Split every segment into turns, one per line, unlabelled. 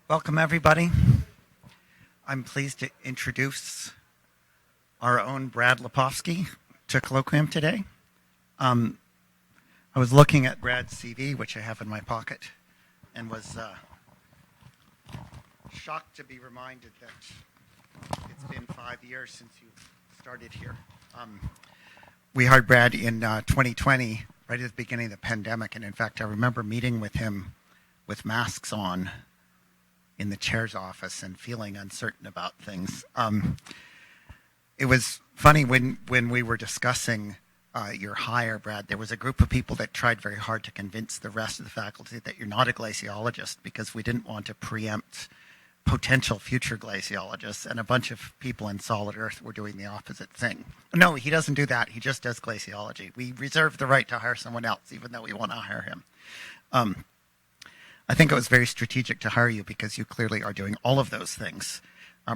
Welcome, everybody. I'm pleased to introduce our own Brad Lipovsky to Colloquium today. I was looking at Brad's CV, which I have in my pocket, and was shocked to be reminded that it's been 5 years since you started here. We hired Brad in 2020, right at the beginning of the pandemic, and in fact, I remember meeting with him with masks on in the chair's office and feeling uncertain about things. It was funny when we were discussing your hire, Brad, there was a group of people that tried very hard to convince the rest of the faculty that you're not a glaciologist because we didn't want to preempt potential future glaciologists, and a bunch of people in Solid Earth were doing the opposite thing. No, he doesn't do that. He just does glaciology. We reserve the right to hire someone else, even though we want to hire him. I think it was very strategic to hire you because you clearly are doing all of those things.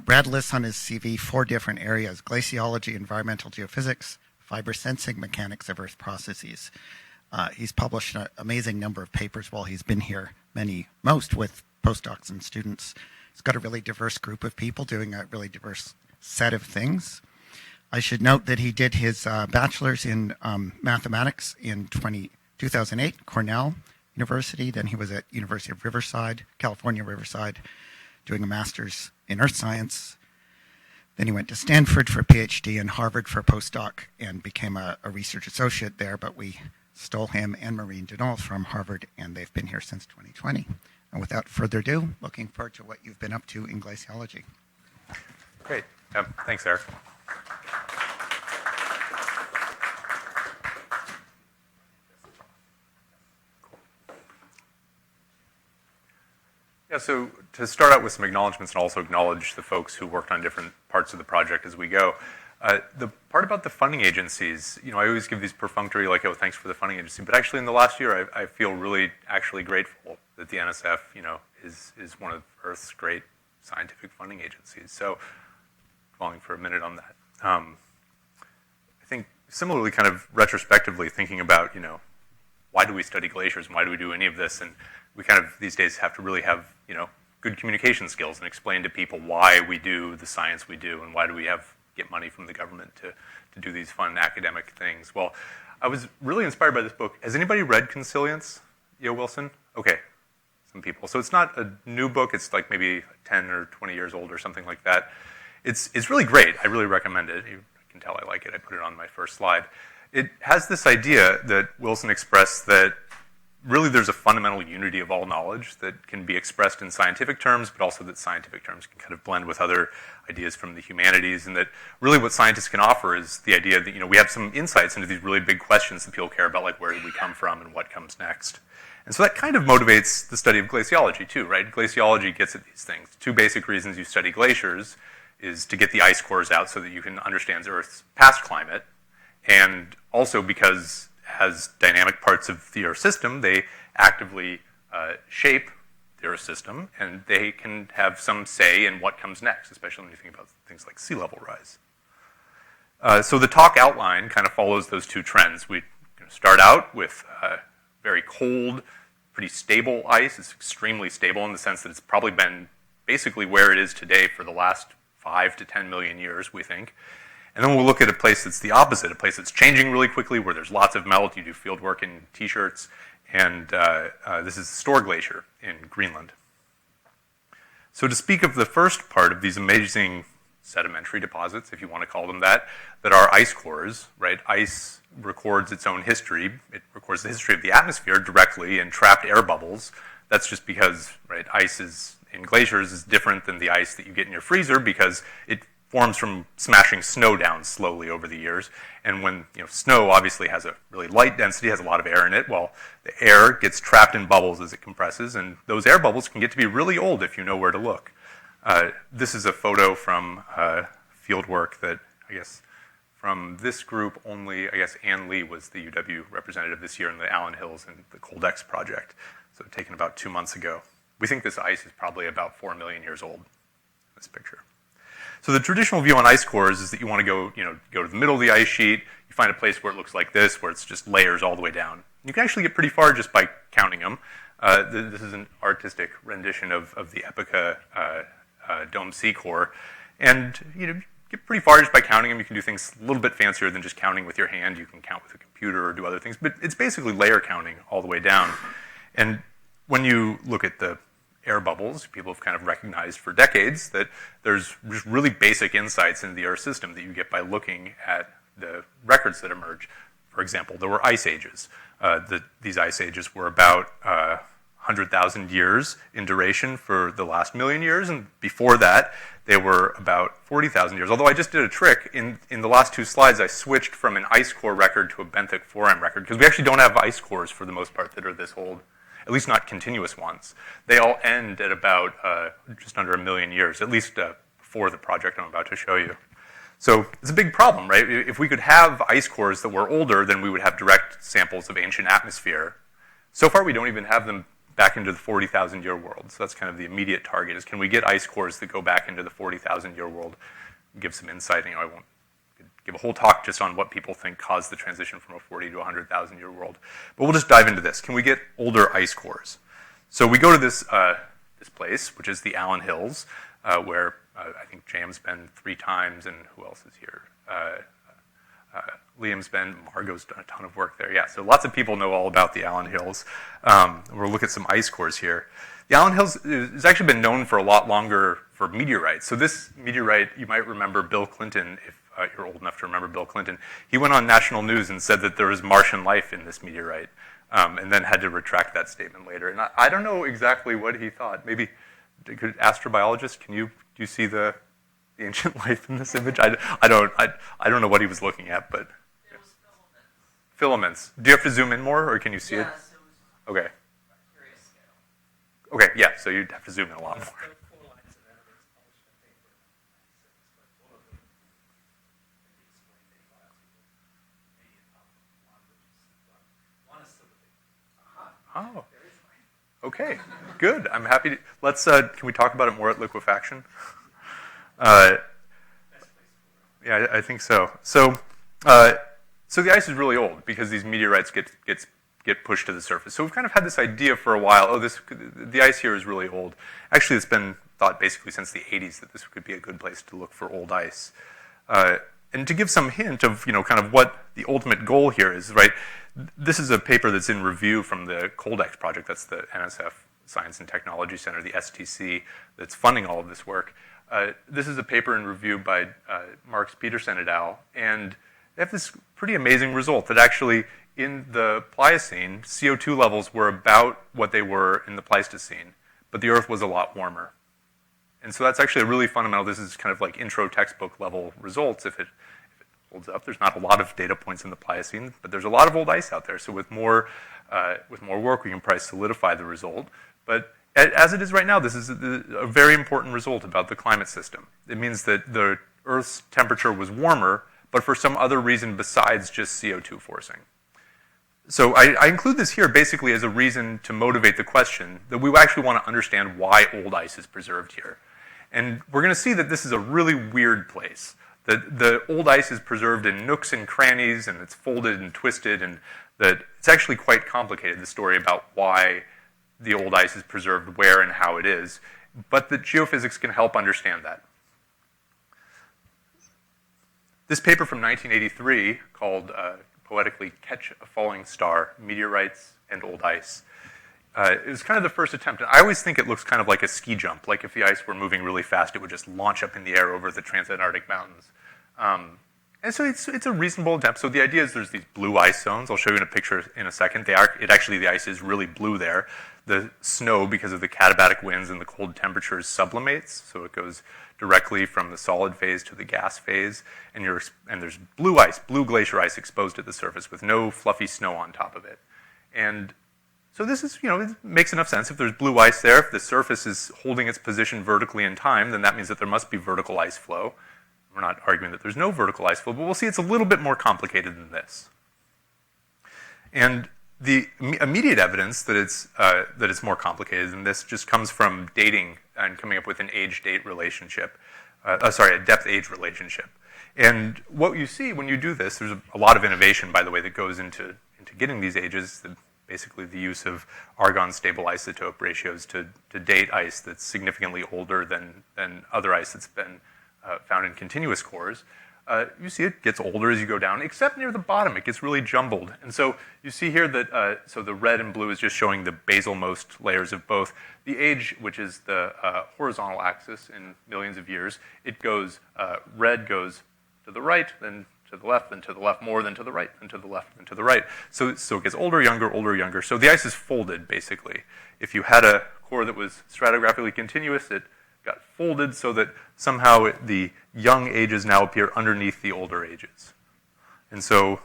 Brad lists on his CV 4 different areas: glaciology, environmental geophysics, fiber sensing, mechanics of Earth processes. He's published an amazing number of papers while he's been here, most with postdocs and students. He's got a really diverse group of people doing a really diverse set of things. I should note that he did his bachelor's in mathematics in 2008, Cornell University. Then he was at University of Riverside, California, Riverside, doing a master's in earth science. Then he went to Stanford for a PhD and Harvard for a postdoc and became a research associate there, but we stole him and Maureen Denol from Harvard, and they've been here since 2020. And without further ado, looking forward to what you've been up to in glaciology.
Great. Thanks, Eric. Yeah, so to start out with some acknowledgments and also acknowledge the folks who worked on different parts of the project as we go. The part about the funding agencies, I always give these perfunctory, like, oh, thanks for the funding agency. But actually in the last year, I feel really actually grateful that the NSF, is one of Earth's great scientific funding agencies. So dwelling for a minute on that. I think similarly, kind of retrospectively thinking about, why do we study glaciers and why do we do any of this? And we kind of these days have to really have, good communication skills and explain to people why we do the science we do and why do we get money from the government to do these fun academic things. Well, I was really inspired by this book. Has anybody read Consilience, E.O. Wilson? Okay, some people. So it's not a new book. It's like maybe 10 or 20 years old or something like that. It's really great. I really recommend it. You can tell I like it. I put it on my first slide. It has this idea that Wilson expressed that really there's a fundamental unity of all knowledge that can be expressed in scientific terms, but also that scientific terms can kind of blend with other ideas from the humanities, and that really what scientists can offer is the idea that, we have some insights into these really big questions that people care about, like where did we come from and what comes next. And so that kind of motivates the study of glaciology too, right? Glaciology gets at these things. 2 basic reasons you study glaciers is to get the ice cores out so that you can understand Earth's past climate, and also because as dynamic parts of the Earth system, they actively shape the Earth system, and they can have some say in what comes next, especially when you think about things like sea level rise. So the talk outline kind of follows those 2 trends. We start out with very cold, pretty stable ice. It's extremely stable in the sense that it's probably been basically where it is today for the last 5 to 10 million years, we think. And then we'll look at a place that's the opposite, a place that's changing really quickly, where there's lots of melt. You do field work in T-shirts. And this is the Store Glacier in Greenland. So to speak of the first part of these amazing sedimentary deposits, if you want to call them that are ice cores, right? Ice records its own history. It records the history of the atmosphere directly in trapped air bubbles. That's just because, right, ice in glaciers is different than the ice that you get in your freezer because it forms from smashing snow down slowly over the years. And when snow obviously has a really light density, has a lot of air in it, well, the air gets trapped in bubbles as it compresses, and those air bubbles can get to be really old if you know where to look. This is a photo from field work that, I guess, from this group only, I guess Ann Lee was the UW representative this year in the Allen Hills and the Coldex project, so taken about 2 months ago. We think this ice is probably about 4 million years old, this picture. So the traditional view on ice cores is that you want to go to the middle of the ice sheet. You find a place where it looks like this, where it's just layers all the way down. You can actually get pretty far just by counting them. This is an artistic rendition of the Epica dome sea core. And get pretty far just by counting them. You can do things a little bit fancier than just counting with your hand. You can count with a computer or do other things. But it's basically layer counting all the way down. And when you look at the air bubbles, people have kind of recognized for decades that there's just really basic insights into the Earth system that you get by looking at the records that emerge. For example, there were ice ages. These ice ages were about 100,000 years in duration for the last million years, and before that, they were about 40,000 years. Although I just did a trick. In the last two slides, I switched from an ice core record to a benthic foram record, because we actually don't have ice cores for the most part that are this old, at least not continuous ones. They all end at about just under 1 million years, at least before the project I'm about to show you. So it's a big problem, right? If we could have ice cores that were older, then we would have direct samples of ancient atmosphere. So far, we don't even have them back into the 40,000-year world. So that's kind of the immediate target, is can we get ice cores that go back into the 40,000-year world, give some insight. I won't give a whole talk just on what people think caused the transition from a 40 to 100,000-year world. But we'll just dive into this. Can we get older ice cores? So we go to this place, which is the Allen Hills, where I think Jam's been 3 times, and who else is here? Liam's been, Margot's done a ton of work there. Yeah, so lots of people know all about the Allen Hills. We'll look at some ice cores here. The Allen Hills has actually been known for a lot longer for meteorites. So this meteorite, you might remember Bill Clinton, if you're old enough to remember Bill Clinton. He went on national news and said that there was Martian life in this meteorite, and then had to retract that statement later. And I don't know exactly what he thought. Maybe, astrobiologist, do you see the ancient life in this image? I don't know what he was looking at, but
it was filaments.
Filaments. Do you have to zoom in more, or can you see it?
Yes, it was
Okay.
curious scale.
Okay. Yeah. So you'd have to zoom in a lot more. Oh. Okay. Good. I'm happy to. Let's. Can we talk about it more at liquefaction? Yeah, I think so. So the ice is really old because these meteorites get pushed to the surface. So we've kind of had this idea for a while. Oh, the ice here is really old. Actually, it's been thought basically since the 80s that this could be a good place to look for old ice. And to give some hint of kind of what the ultimate goal here is, right? This is a paper that's in review from the Coldex project. That's the NSF Science and Technology Center, the STC, that's funding all of this work. This is a paper in review by Marx Peterson et al. And they have this pretty amazing result that actually in the Pliocene, CO2 levels were about what they were in the Pleistocene, but the Earth was a lot warmer. And so that's actually a really fundamental, this is kind of like intro textbook level results if it holds up. There's not a lot of data points in the Pliocene, but there's a lot of old ice out there. So with more work, we can probably solidify the result. But as it is right now, this is a very important result about the climate system. It means that the Earth's temperature was warmer, but for some other reason besides just CO2 forcing. So I include this here basically as a reason to motivate the question that we actually want to understand why old ice is preserved here. And we're going to see that this is a really weird place. That the old ice is preserved in nooks and crannies, and it's folded and twisted, and that it's actually quite complicated, the story about why the old ice is preserved where and how it is. But the geophysics can help understand that. This paper from 1983 called poetically Catch a Falling Star, Meteorites and Old Ice. It was kind of the first attempt. And I always think it looks kind of like a ski jump. Like if the ice were moving really fast, it would just launch up in the air over the Transantarctic Mountains. And so it's a reasonable attempt. So the idea is there's these blue ice zones. I'll show you in a picture in a second. The ice is really blue there. The snow, because of the katabatic winds and the cold temperatures, sublimates. So it goes directly from the solid phase to the gas phase. And there's blue ice, blue glacier ice exposed at the surface with no fluffy snow on top of it. And so this is, it makes enough sense. If there's blue ice there, if the surface is holding its position vertically in time, then that means that there must be vertical ice flow. We're not arguing that there's no vertical ice flow, but we'll see it's a little bit more complicated than this. And the immediate evidence that it's more complicated than this just comes from dating and coming up with an age-date relationship. A depth-age relationship. And what you see when you do this, there's a lot of innovation, by the way, that goes into getting these ages. The basically the use of argon-stable isotope ratios to date ice that's significantly older than other ice that's been found in continuous cores. You see it gets older as you go down, except near the bottom. It gets really jumbled. And so you see here that, so the red and blue is just showing the basal-most layers of both. The age, which is the horizontal axis in millions of years, it goes, red goes to the right, then to the left, then to the left more, then to the right, then to the left, then to the right. So it gets older, younger. So the ice is folded, basically. If you had a core that was stratigraphically continuous, it got folded so that somehow the young ages now appear underneath the older ages. And so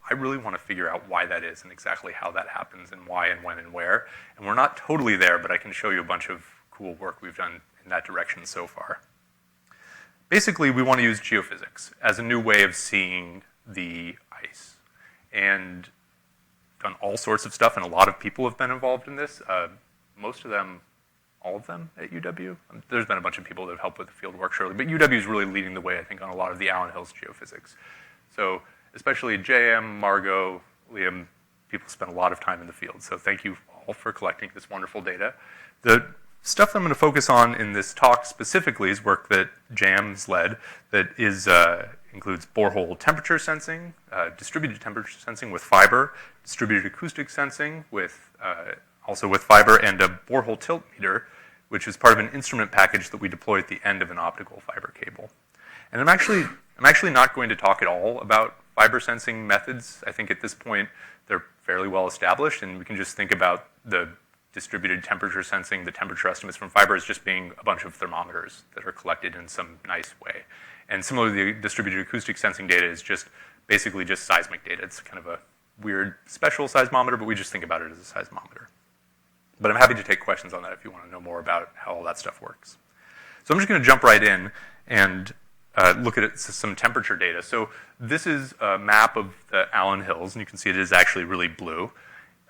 I really want to figure out why that is and exactly how that happens and why and when and where. And we're not totally there, but I can show you a bunch of cool work we've done in that direction so far. Basically, we want to use geophysics as a new way of seeing the ice. And done all sorts of stuff, and a lot of people have been involved in this. Most of them, all of them at UW. There's been a bunch of people that have helped with the field work, surely, but UW is really leading the way, I think, on a lot of the Allen Hills geophysics. So especially JM, Margot, Liam, people spend a lot of time in the field. So thank you all for collecting this wonderful data. The stuff that I'm going to focus on in this talk specifically is work that JAM's led that is, includes borehole temperature sensing, distributed temperature sensing with fiber, distributed acoustic sensing with also with fiber, and a borehole tilt meter, which is part of an instrument package that we deploy at the end of an optical fiber cable. And I'm actually not going to talk at all about fiber sensing methods. I think at this point they're fairly well established, and we can just think about the distributed temperature sensing, the temperature estimates from fiber as just being a bunch of thermometers that are collected in some nice way. And similarly, the distributed acoustic sensing data is just basically just seismic data. It's kind of a weird special seismometer, but we just think about it as a seismometer. But I'm happy to take questions on that if you want to know more about how all that stuff works. So I'm just going to jump right in and look at some temperature data. So this is a map of the Allen Hills, and you can see it is actually really blue.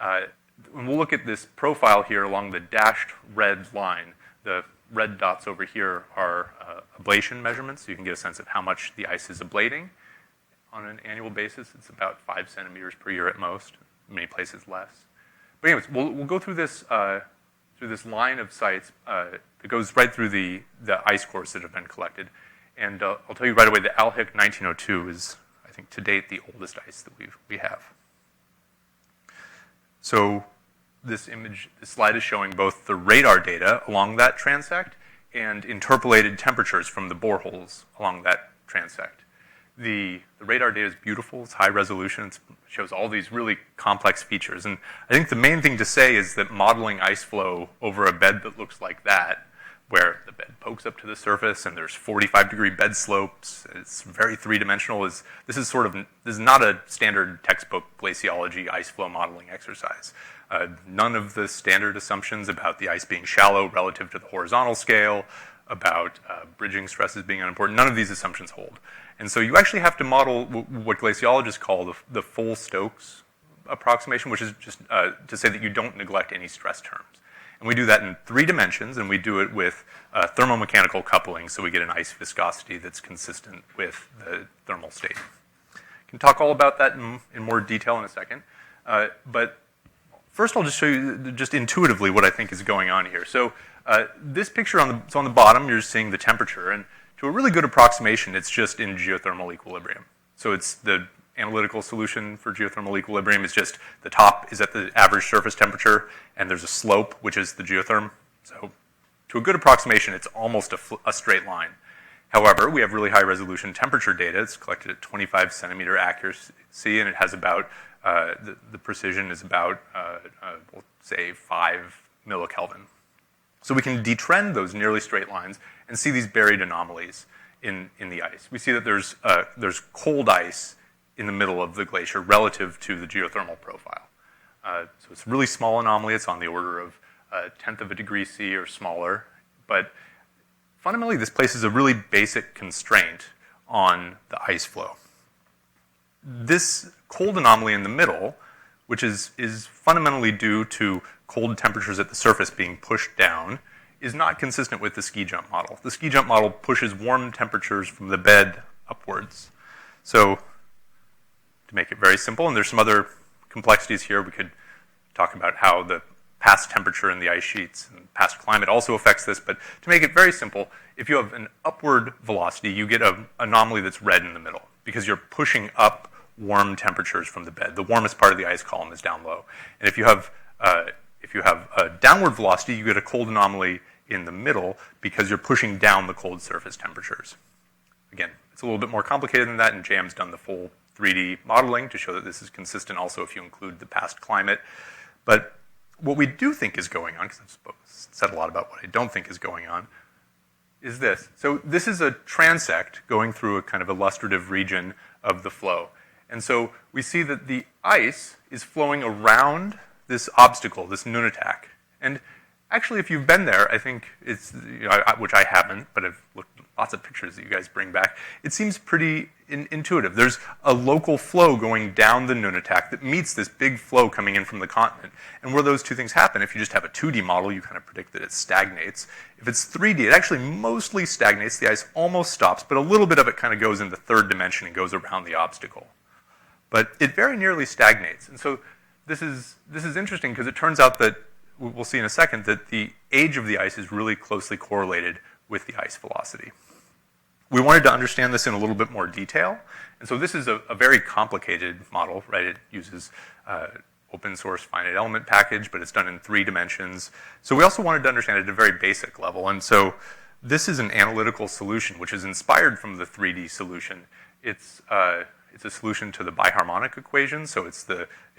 And we'll look at this profile here along the dashed red line. The red dots over here are ablation measurements, so you can get a sense of how much the ice is ablating. On an annual basis, it's about 5 centimeters per year at most, in many places less. But anyways, we'll go through this line of sites that goes right through the ice cores that have been collected. And I'll tell you right away, the Alhic 1902 is, I think, to date, the oldest ice that we have. So this slide is showing both the radar data along that transect and interpolated temperatures from the boreholes along that transect. The radar data is beautiful, it's high resolution, it shows all these really complex features. And I think the main thing to say is that modeling ice flow over a bed that looks like that, where the bed pokes up to the surface and there's 45-degree bed slopes, it's very three-dimensional, this is not a standard textbook glaciology ice flow modeling exercise. None of the standard assumptions about the ice being shallow relative to the horizontal scale, about bridging stresses being unimportant, none of these assumptions hold. And so you actually have to model what glaciologists call the full Stokes approximation, which is just to say that you don't neglect any stress terms. And we do that in 3 dimensions, and we do it with thermomechanical coupling, so we get an ice viscosity that's consistent with the thermal state. I can talk all about that in more detail in a second. But first I'll just show you just intuitively what I think is going on here. So this picture on the bottom, you're seeing the temperature, and to a really good approximation, it's just in geothermal equilibrium. So it's the analytical solution for geothermal equilibrium is just the top is at the average surface temperature, and there's a slope, which is the geotherm. So to a good approximation, it's almost a straight line. However, we have really high resolution temperature data. It's collected at 25 centimeter accuracy, and it has about, the precision is about, we'll say 5 millikelvin. So we can detrend those nearly straight lines and see these buried anomalies in the ice. We see that there's cold ice in the middle of the glacier relative to the geothermal profile. So it's a really small anomaly. It's on the order of a 1/10 of a degree C or smaller. But fundamentally, this places a really basic constraint on the ice flow. This cold anomaly in the middle, which is fundamentally due to cold temperatures at the surface being pushed down, is not consistent with the ski jump model. The ski jump model pushes warm temperatures from the bed upwards. So to make it very simple, and there's some other complexities here, we could talk about how the past temperature in the ice sheets and past climate also affects this, but to make it very simple, if you have an upward velocity, you get an anomaly that's red in the middle because you're pushing up warm temperatures from the bed. The warmest part of the ice column is down low. And if you have a downward velocity, you get a cold anomaly in the middle because you're pushing down the cold surface temperatures. Again, it's a little bit more complicated than that, and JAM's done the full 3D modeling to show that this is consistent also if you include the past climate. But what we do think is going on, because I've said a lot about what I don't think is going on, is this. So this is a transect going through a kind of illustrative region of the flow. And so we see that the ice is flowing around this obstacle, this nunatak. And actually, if you've been there, I think it's, which I haven't, but I've looked at lots of pictures that you guys bring back, it seems pretty intuitive. There's a local flow going down the nunatak that meets this big flow coming in from the continent. And where those two things happen, if you just have a 2D model, you kind of predict that it stagnates. If it's 3D, it actually mostly stagnates. The ice almost stops, but a little bit of it kind of goes into third dimension and goes around the obstacle. But it very nearly stagnates. And so this is interesting because it turns out that, we'll see in a second, that the age of the ice is really closely correlated with the ice velocity. We wanted to understand this in a little bit more detail. And so this is a very complicated model, right? It uses open source finite element package, but it's done in 3 dimensions. So we also wanted to understand it at a very basic level. And so this is an analytical solution, which is inspired from the 3D solution. It's a solution to the biharmonic equation, so it's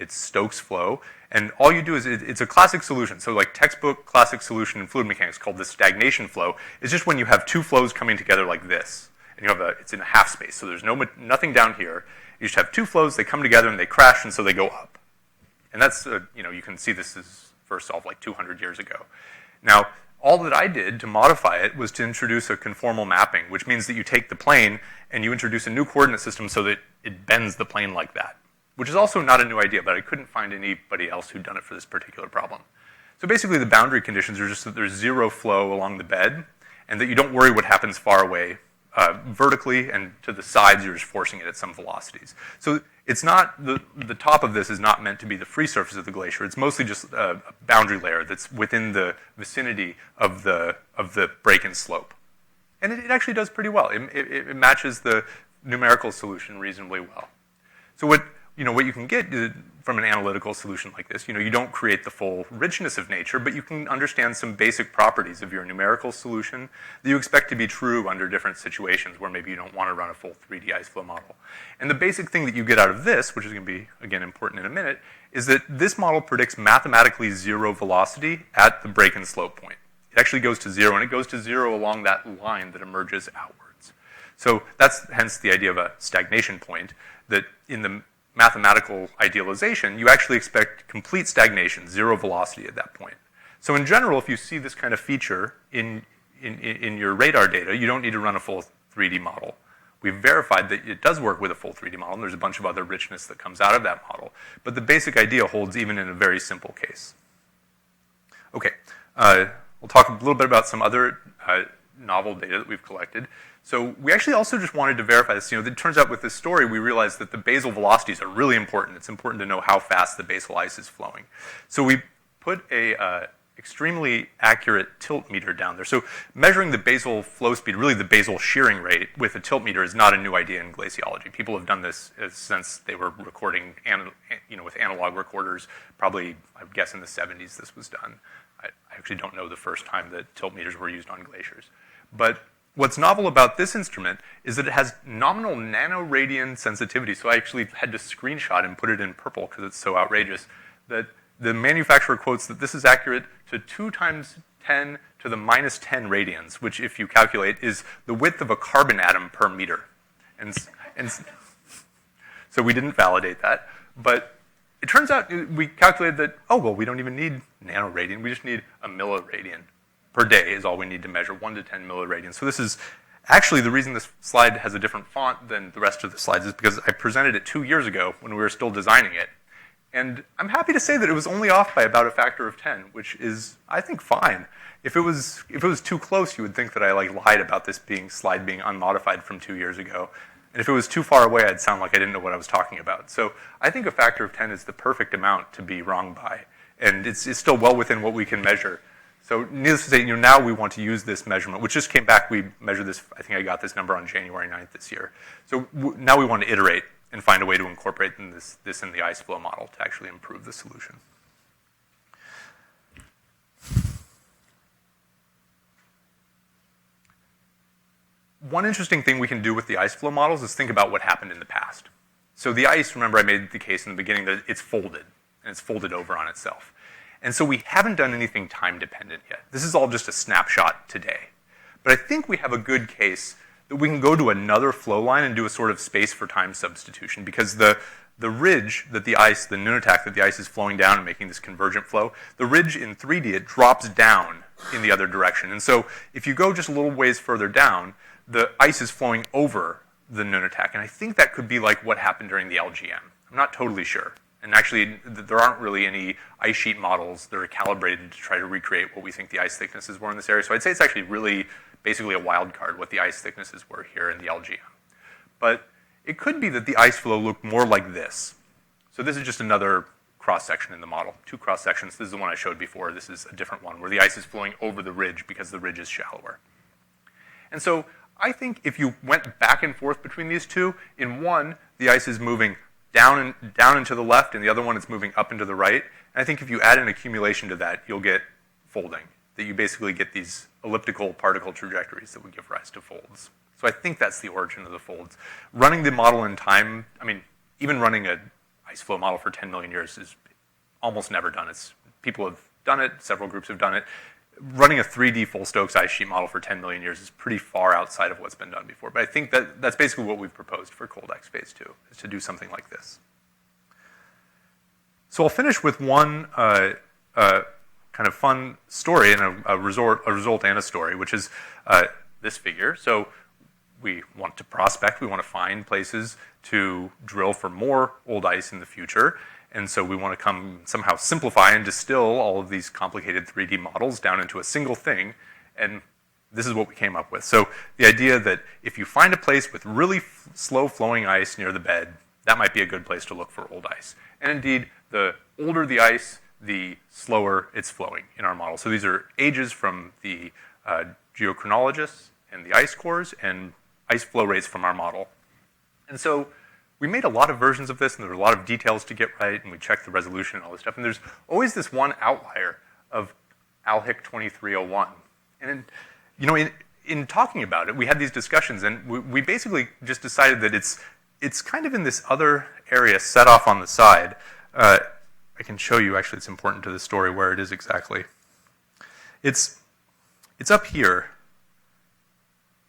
Stokes flow. And all you do is, it's a classic solution. So like textbook classic solution in fluid mechanics called the stagnation flow is just when you have 2 flows coming together like this. And you have it's in a half space, so there's nothing down here. You just have 2 flows, they come together and they crash, and so they go up. And that's, you can see this is first solved like 200 years ago. Now, all that I did to modify it was to introduce a conformal mapping, which means that you take the plane and you introduce a new coordinate system so that it bends the plane like that, which is also not a new idea, but I couldn't find anybody else who'd done it for this particular problem. So basically the boundary conditions are just that there's 0 flow along the bed and that you don't worry what happens far away vertically, and to the sides you're just forcing it at some velocities. So it's not, the top of this is not meant to be the free surface of the glacier. It's mostly just a boundary layer that's within the vicinity of the break and slope. And it actually does pretty well. It matches the numerical solution reasonably well. So what you can get from an analytical solution like this, you don't create the full richness of nature, but you can understand some basic properties of your numerical solution that you expect to be true under different situations where maybe you don't want to run a full 3D ice flow model. And the basic thing that you get out of this, which is going to be, again, important in a minute, is that this model predicts mathematically 0 velocity at the break and slope point. It actually goes to 0, and it goes to 0 along that line that emerges outwards. So that's hence the idea of a stagnation point, that in the mathematical idealization, you actually expect complete stagnation, 0 velocity at that point. So in general, if you see this kind of feature in your radar data, you don't need to run a full 3D model. We've verified that it does work with a full 3D model, and there's a bunch of other richness that comes out of that model. But the basic idea holds even in a very simple case. Okay, we'll talk a little bit about some other novel data that we've collected. So we actually also just wanted to verify this. It turns out with this story, we realized that the basal velocities are really important. It's important to know how fast the basal ice is flowing. So we put a extremely accurate tilt meter down there. So measuring the basal flow speed, really the basal shearing rate with a tilt meter is not a new idea in glaciology. People have done this since they were recording, with analog recorders. Probably, I would guess in the 70s this was done. I actually don't know the first time that tilt meters were used on glaciers. But what's novel about this instrument is that it has nominal nanoradian sensitivity. So I actually had to screenshot and put it in purple because it's so outrageous that the manufacturer quotes that this is accurate to 2 × 10 to the minus 10 radians, which if you calculate is the width of a carbon atom per meter. And so we didn't validate that, but it turns out we calculated that, we don't even need nanoradian, we just need a milliradian per day is all we need to measure, 1 to 10 milliradians. So this is actually the reason this slide has a different font than the rest of the slides is because I presented it 2 years ago when we were still designing it. And I'm happy to say that it was only off by about a factor of 10, which is, I think, fine. If it was too close, you would think that I lied about this slide being unmodified from 2 years ago. And if it was too far away, I'd sound like I didn't know what I was talking about. So I think a factor of 10 is the perfect amount to be wrong by. and it's still well within what we can measure. So needless to say, now we want to use this measurement, which just came back. We measured this, I think I got this number on January 9th this year. So now we want to iterate and find a way to incorporate this in the ice flow model to actually improve the solution. One interesting thing we can do with the ice flow models is think about what happened in the past. So the ice, remember I made the case in the beginning that it's folded, and it's folded over on itself. And so we haven't done anything time-dependent yet. This is all just a snapshot today. But I think we have a good case that we can go to another flow line and do a sort of space for time substitution, because the ridge that the ice, the nunatak that the ice is flowing down and making this convergent flow, the ridge in 3D, it drops down in the other direction. And so if you go just a little ways further down, the ice is flowing over the nunatak. And I think that could be like what happened during the LGM. I'm not totally sure. And actually, there aren't really any ice sheet models that are calibrated to try to recreate what we think the ice thicknesses were in this area. So I'd say it's actually really basically a wild card what the ice thicknesses were here in the LGM. But it could be that the ice flow looked more like this. So this is just another cross-section in the model. 2 cross-sections. This is the one I showed before. This is a different one where the ice is flowing over the ridge because the ridge is shallower. And so I think if you went back and forth between these two, in one, the ice is moving down and to the left, and the other one is moving up and to the right. And I think if you add an accumulation to that, you'll get folding, that you basically get these elliptical particle trajectories that would give rise to folds. So I think that's the origin of the folds. Running the model in time, I mean, even running an ice flow model for 10 million years is almost never done. People have done it, several groups have done it. Running a 3D full Stokes ice sheet model for 10 million years is pretty far outside of what's been done before. But I think that's basically what we've proposed for Cold X Phase 2, is to do something like this. So I'll finish with one kind of fun story and a result and a story, which is this figure. So we want to prospect, we want to find places to drill for more old ice in the future. And so we want to somehow simplify and distill all of these complicated 3D models down into a single thing. And this is what we came up with. So the idea that if you find a place with really slow flowing ice near the bed, that might be a good place to look for old ice. And indeed, the older the ice, the slower it's flowing in our model. So these are ages from the geochronologists and the ice cores and ice flow rates from our model. And so we made a lot of versions of this, and there were a lot of details to get right, and we checked the resolution and all this stuff. And there's always this one outlier of ALHIC 2301. And in talking about it, we had these discussions, and we basically just decided that it's kind of in this other area set off on the side. I can show you, actually, it's important to the story where it is exactly. It's up here.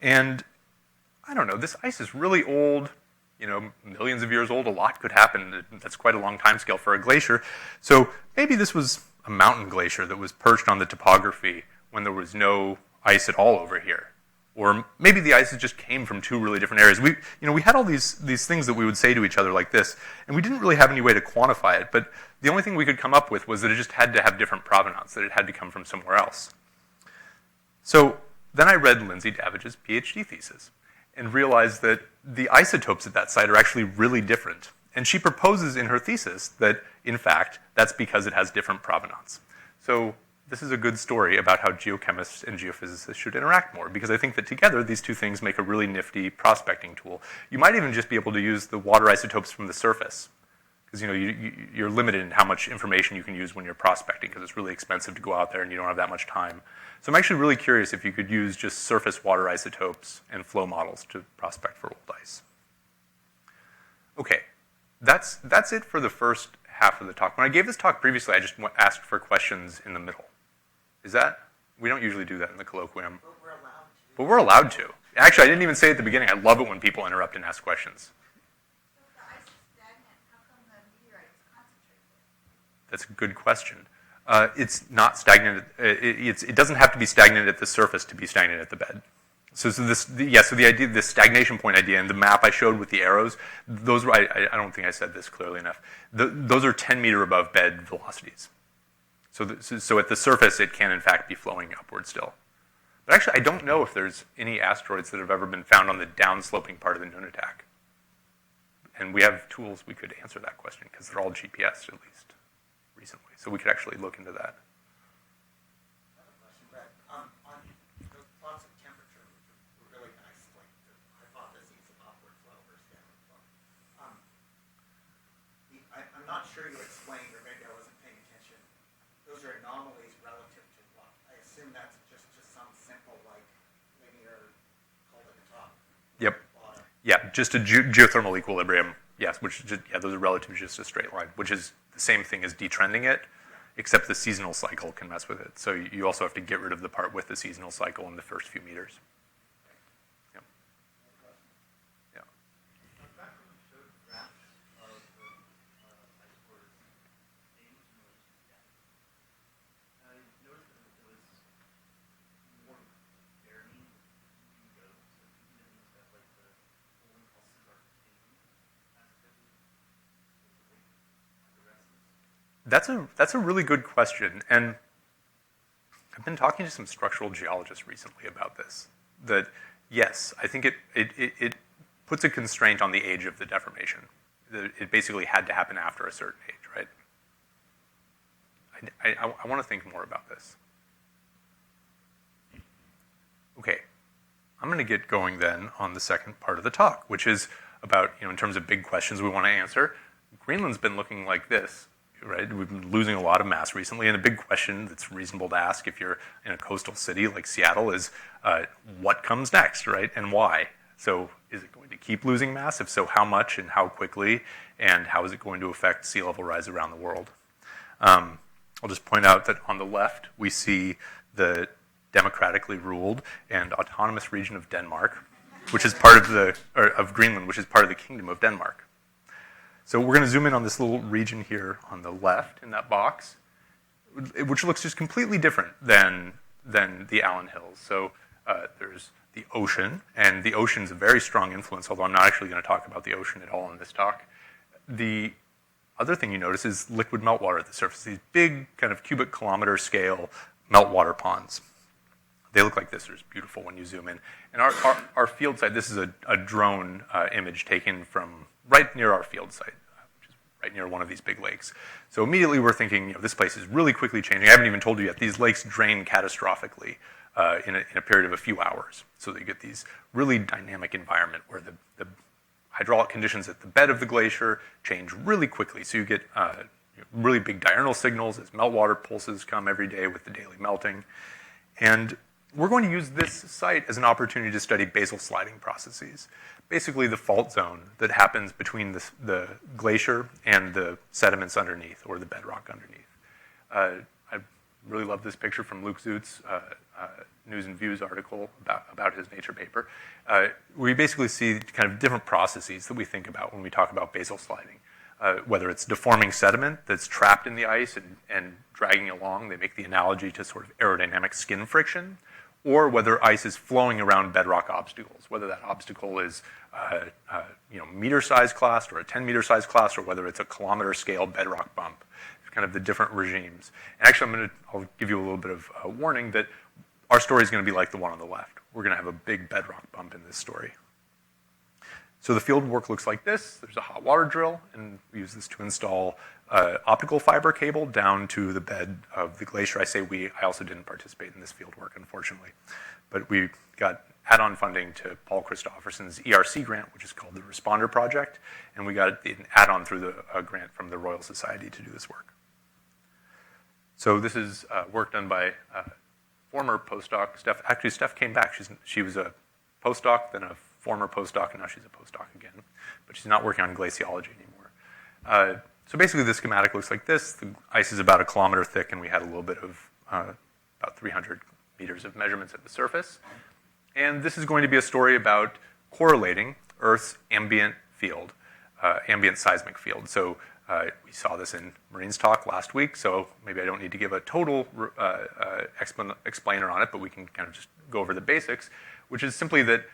And I don't know, this ice is really old. Millions of years old, a lot could happen. That's quite a long time scale for a glacier. So maybe this was a mountain glacier that was perched on the topography when there was no ice at all over here. Or maybe the ice just came from 2 really different areas. We had all these things that we would say to each other like this, and we didn't really have any way to quantify it, but the only thing we could come up with was that it just had to have different provenance, that it had to come from somewhere else. So then I read Lindsay Davidge's PhD thesis and realized that the isotopes at that site are actually really different. And she proposes in her thesis that, in fact, that's because it has different provenance. So this is a good story about how geochemists and geophysicists should interact more, because I think that together these two things make a really nifty prospecting tool. You might even just be able to use the water isotopes from the surface, because you're limited in how much information you can use when you're prospecting, because it's really expensive to go out there and you don't have that much time. So I'm actually really curious if you could use just surface water isotopes and flow models to prospect for old ice. Okay, that's it for the first half of the talk. When I gave this talk previously, I just asked for questions in the middle. We don't usually do that in the colloquium.
But we're allowed to.
But we're allowed to. Actually, I didn't even say at the beginning, I love it when people interrupt and ask questions.
So if the ice is stagnant, how come the meteorite is concentrated?
That's a good question. It's not stagnant. It doesn't have to be stagnant at the surface to be stagnant at the bed. So the idea, the stagnation point idea, and the map I showed with the arrows, those were, I don't think I said this clearly enough. Those are 10 meter above bed velocities. So at the surface, it can in fact be flowing upward still. But actually, I don't know if there's any asteroids that have ever been found on the downsloping part of the nunatak. And we have tools we could answer that question, because they're all GPS, at least recently. So we could actually look into that.
Another question, Brad. On those plots of temperature, which were really nice, like the hypotheses of upward flow versus downward flow. I'm not sure you explained, or maybe I wasn't paying attention. Those are anomalies relative to what? I assume that's just some simple, like, linear, hold at the top.
Yep.
Bottom.
Yeah, just a geothermal equilibrium. Yes, which just, yeah, those are relative to just a straight line, which is the same thing as detrending it, except the seasonal cycle can mess with it. So you also have to get rid of the part with the seasonal cycle in the first few meters. Yep. Yeah.
Back when you showed graphs of the ice cores age in relation to depth, I noticed that it was more varying as you go. So even in stuff like the cooling pulses are continuing as the rest is.
That's a really good question, and I've been talking to some structural geologists recently about this. That yes, I think it puts a constraint on the age of the deformation. It basically had to happen after a certain age, right? I want to think more about this. Okay, I'm going to get going then on the second part of the talk, which is about, in terms of big questions we want to answer. Greenland's been looking like this, right? We've been losing a lot of mass recently, and a big question that's reasonable to ask if you're in a coastal city like Seattle is, what comes next, right, and why? So is it going to keep losing mass? If so, how much and how quickly, and how is it going to affect sea level rise around the world? I'll just point out that on the left, we see the democratically ruled and autonomous region of Denmark, which is part of Greenland, which is part of the Kingdom of Denmark. So we're going to zoom in on this little region here on the left in that box, which looks just completely different than the Allen Hills. So there's the ocean, and the ocean's a very strong influence, although I'm not actually going to talk about the ocean at all in this talk. The other thing you notice is liquid meltwater at the surface, these big kind of cubic kilometer scale meltwater ponds. They look like this. They're just beautiful when you zoom in. And our field site, this is a drone image taken from right near our field site, which is right near one of these big lakes. So immediately we're thinking, this place is really quickly changing. I haven't even told you yet. These lakes drain catastrophically in a period of a few hours. So that you get these really dynamic environment where the hydraulic conditions at the bed of the glacier change really quickly. So you get really big diurnal signals as meltwater pulses come every day with the daily melting. And we're going to use this site as an opportunity to study basal sliding processes, basically the fault zone that happens between the glacier and the sediments underneath, or the bedrock underneath. I really love this picture from Luke Zoot's News and Views article about his Nature paper. We basically see kind of different processes that we think about when we talk about basal sliding. Whether it's deforming sediment that's trapped in the ice and dragging along, they make the analogy to sort of aerodynamic skin friction, or whether ice is flowing around bedrock obstacles, whether that obstacle is meter-sized class or a 10-meter-sized class, or whether it's a kilometer-scale bedrock bump. It's kind of the different regimes. And actually, I'll give you a little bit of a warning that our story is going to be like the one on the left. We're going to have a big bedrock bump in this story. So the field work looks like this. There's a hot water drill, and we use this to install optical fiber cable down to the bed of the glacier. I say we, I also didn't participate in this field work, unfortunately. But we got add-on funding to Paul Christofferson's ERC grant, which is called the Responder Project, and we got an add-on through the grant from the Royal Society to do this work. So this is work done by former postdoc, Steph. Actually, Steph came back. She was a postdoc, then a former postdoc, and now she's a postdoc again. But she's not working on glaciology anymore. So basically, the schematic looks like this. The ice is about 1 kilometer thick, and we had a little bit of about 300 meters of measurements at the surface. And this is going to be a story about correlating Earth's ambient field, ambient seismic field. So we saw this in Marine's talk last week, so maybe I don't need to give a total explainer on it, but we can kind of just go over the basics, which is simply that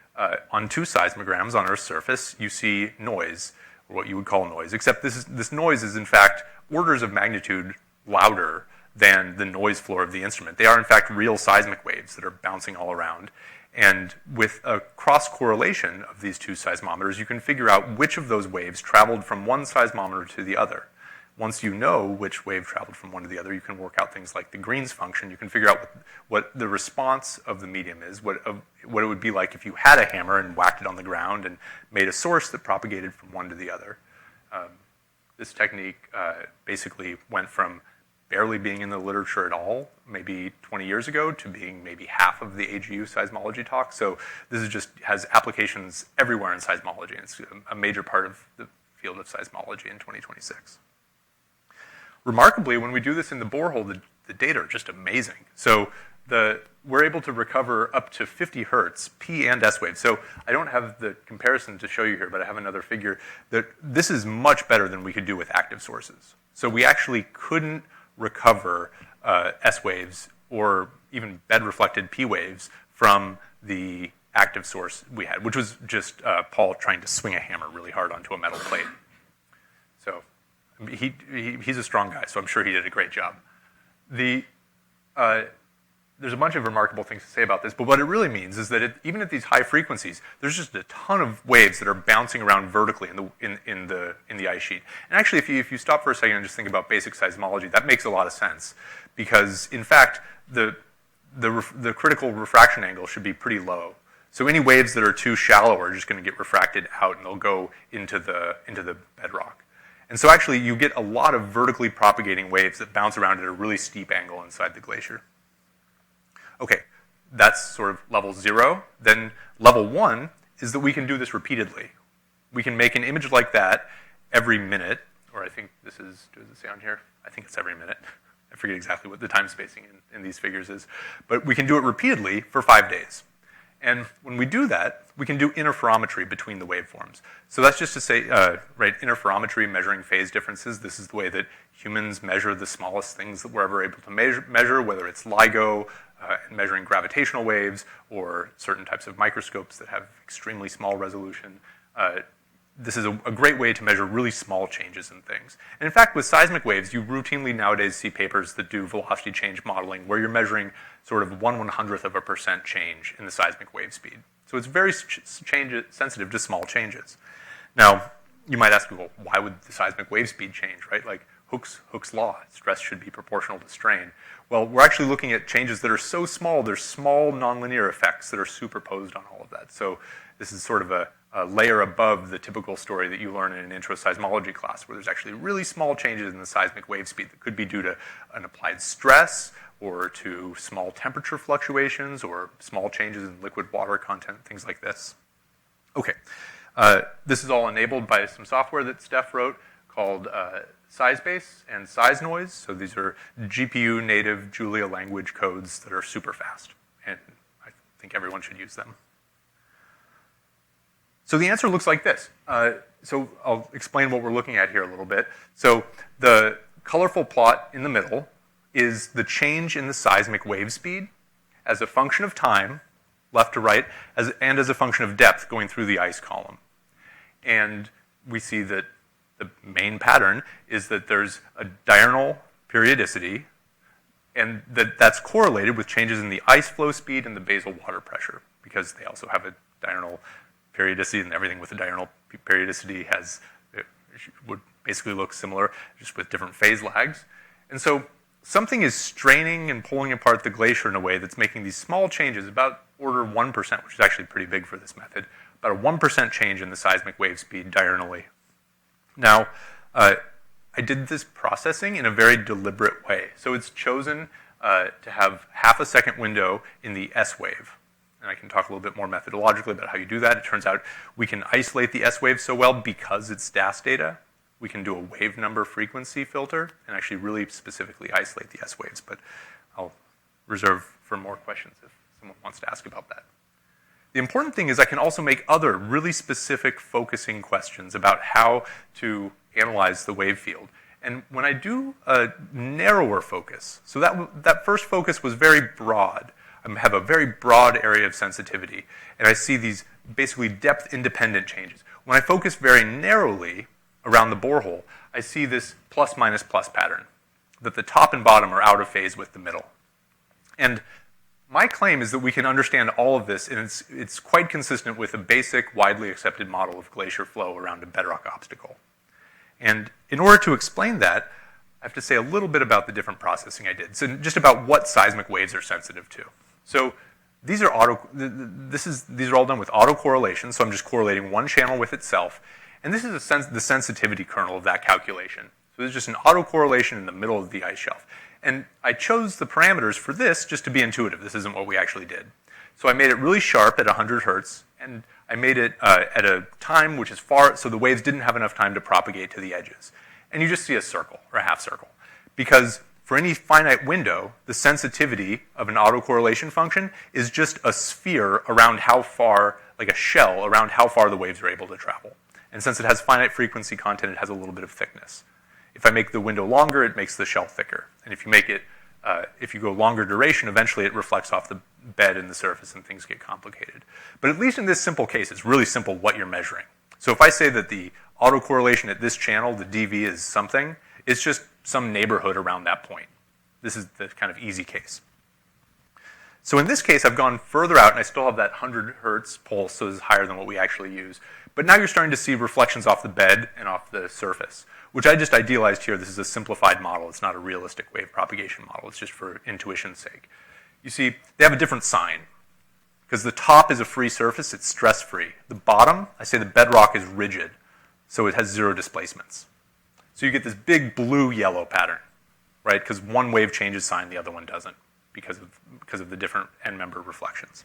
on 2 seismograms on Earth's surface, you see noise, or what you would call noise, except this noise is in fact orders of magnitude louder than the noise floor of the instrument. They are in fact real seismic waves that are bouncing all around. And with a cross-correlation of these 2 seismometers, you can figure out which of those waves traveled from one seismometer to the other. once you know which wave traveled from one to the other, you can work out things like the Green's function. You can figure out what the response of the medium is, what it would be like if you had a hammer and whacked it on the ground and made a source that propagated from one to the other. This technique basically went from barely being in the literature at all, maybe 20 years ago, to being maybe half of the AGU seismology talk. So this is just has applications everywhere in seismology. It's a major part of the field of seismology in 2026. Remarkably, when we do this in the borehole, the data are just amazing. So we're able to recover up to 50 hertz, P and S waves. So I don't have the comparison to show you here, but I have another figure that this is much better than we could do with active sources. So we actually couldn't recover S waves or even bed-reflected P waves from the active source we had, which was just Paul trying to swing a hammer really hard onto a metal plate. So he's a strong guy, so I'm sure he did a great job. There's a bunch of remarkable things to say about this, but what it really means is that even at these high frequencies, there's just a ton of waves that are bouncing around vertically in the ice sheet. And actually, if you stop for a second and just think about basic seismology, that makes a lot of sense, because in fact, the critical refraction angle should be pretty low. So any waves that are too shallow are just going to get refracted out, and they'll go into the bedrock. And so actually, you get a lot of vertically propagating waves that bounce around at a really steep angle inside the glacier. Okay, that's sort of level 0. Then level 1 is that we can do this repeatedly. We can make an image like that every minute, or I think this is, does it say on here? I think it's every minute. I forget exactly what the time spacing in these figures is. But we can do it repeatedly for 5 days. And when we do that, we can do interferometry between the waveforms. So that's just to say, right, interferometry, measuring phase differences. This is the way that humans measure the smallest things that we're ever able to measure, whether it's LIGO, measuring gravitational waves, or certain types of microscopes that have extremely small resolution. This is a great way to measure really small changes in things. And in fact, with seismic waves, you routinely nowadays see papers that do velocity change modeling where you're measuring sort of 1/100% change in the seismic wave speed. So it's very sensitive to small changes. Now, you might ask, well, why would the seismic wave speed change, right? Like Hooke's law, stress should be proportional to strain. Well, we're actually looking at changes that are so small, there's small nonlinear effects that are superposed on all of that. So this is sort of a layer above the typical story that you learn in an intro seismology class, where there's actually really small changes in the seismic wave speed that could be due to an applied stress, or to small temperature fluctuations, or small changes in liquid water content, things like this. Okay, this is all enabled by some software that Steph wrote called SizeBase and SizeNoise. So these are GPU native Julia language codes that are super fast, and I think everyone should use them. So the answer looks like this. So I'll explain what we're looking at here a little bit. So the colorful plot in the middle is the change in the seismic wave speed as a function of time, left to right, and as a function of depth going through the ice column. And we see that the main pattern is that there's a diurnal periodicity, and that's correlated with changes in the ice flow speed and the basal water pressure, because they also have a diurnal periodicity, and everything with a diurnal periodicity would basically look similar, just with different phase lags. And so something is straining and pulling apart the glacier in a way that's making these small changes, about order 1%, which is actually pretty big for this method, about a 1% change in the seismic wave speed diurnally. Now, I did this processing in a very deliberate way. So it's chosen to have half a second window in the S wave. And I can talk a little bit more methodologically about how you do that. It turns out we can isolate the S wave so well because it's DAS data. We can do a wave number frequency filter and actually really specifically isolate the S waves. But I'll reserve for more questions if someone wants to ask about that. The important thing is I can also make other really specific focusing questions about how to analyze the wave field. And when I do a narrower focus, so that first focus was very broad. I have a very broad area of sensitivity, and I see these basically depth-independent changes. When I focus very narrowly around the borehole, I see this plus minus plus pattern, that the top and bottom are out of phase with the middle. And my claim is that we can understand all of this, and it's quite consistent with a basic, widely accepted model of glacier flow around a bedrock obstacle. And in order to explain that, I have to say a little bit about the different processing I did. So just about what seismic waves are sensitive to. So these are these are all done with autocorrelation, so I'm just correlating one channel with itself. And this is the sensitivity kernel of that calculation. So there's just an autocorrelation in the middle of the ice shelf. And I chose the parameters for this just to be intuitive. This isn't what we actually did. So I made it really sharp at 100 hertz, and I made it at a time which is far, so the waves didn't have enough time to propagate to the edges. And you just see a circle, or a half circle. Because for any finite window, the sensitivity of an autocorrelation function is just a sphere around how far, like a shell, around how far the waves are able to travel. And since it has finite frequency content, it has a little bit of thickness. If I make the window longer, it makes the shell thicker. And if you make it, if you go longer duration, eventually it reflects off the bed and the surface and things get complicated. But at least in this simple case, it's really simple what you're measuring. So if I say that the autocorrelation at this channel, the dV is something, it's just some neighborhood around that point. This is the kind of easy case. So in this case, I've gone further out, and I still have that 100 hertz pulse, so this is higher than what we actually use. But now you're starting to see reflections off the bed and off the surface, which I just idealized here. This is a simplified model. It's not a realistic wave propagation model. It's just for intuition's sake. You see, they have a different sign. Because the top is a free surface, it's stress-free. The bottom, I say the bedrock is rigid, so it has zero displacements. So you get this big blue-yellow pattern, right? Because one wave changes sign, the other one doesn't, because of the different end-member reflections.